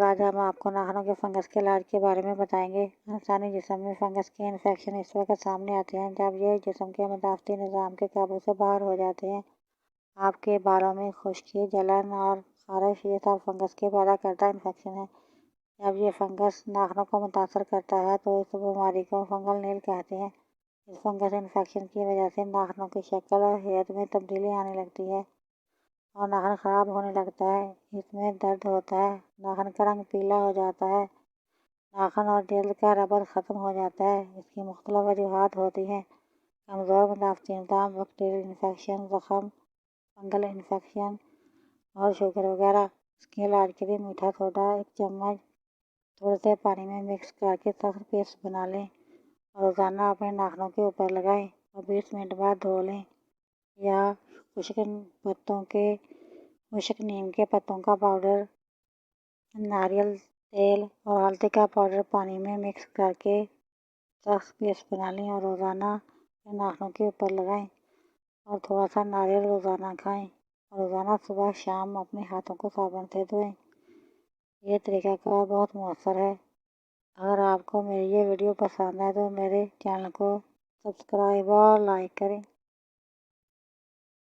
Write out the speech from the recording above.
آج ہم آپ کو ناخنوں کے فنگس کے علاج کے بارے میں بتائیں گے۔ انسانی جسم میں فنگس کے انفیکشن اس وقت سامنے آتے ہیں جب یہ جسم کے مدافعتی نظام کے قابو سے باہر ہو جاتے ہیں۔ آپ کے بالوں میں خشکی، جلن اور خارش یہ سب فنگس کے پیدا کردہ انفیکشن ہے۔ جب یہ فنگس ناخنوں کو متاثر کرتا ہے تو اس بیماری کو فنگل نیل کہتے ہیں۔ اس فنگس انفیکشن کی وجہ سے ناخنوں کی شکل اور ہیئت میں تبدیلی آنے لگتی ہے اور ناخن خراب ہونے لگتا ہے۔ اس میں درد ہوتا ہے، ناخن کا رنگ پیلا ہو جاتا ہے، ناخن اور جلد کا ربڑ ختم ہو جاتا ہے۔ اس کی مختلف وجوہات ہوتی ہیں: کمزور مدافعتی نظام، بیکٹیریل انفیکشن، زخم، فنگل انفیکشن اور شوگر وغیرہ۔ اس کے علاج کے لیے میٹھا سوڈا 1 چمچ تھوڑے سے پانی میں مکس کر کے سخت پیسٹ بنا لیں اور روزانہ اپنے ناخنوں کے اوپر لگائیں اور 20 منٹ بعد دھو لیں۔ یا خشک نیم کے پتوں کا پاؤڈر، ناریل تیل اور ہلدی کا پاؤڈر پانی میں مکس کر کے سخت پیسٹ بنا لیں اور روزانہ اپنے ناخنوں کے اوپر لگائیں اور تھوڑا سا ناریل روزانہ کھائیں اور روزانہ صبح شام اپنے ہاتھوں کو صابن سے دھوئیں۔ یہ طریقہ کار بہت مؤثر ہے۔ اگر آپ کو میری یہ ویڈیو پسند ہے تو میرے چینل کو سبسکرائب اور لائک کریں۔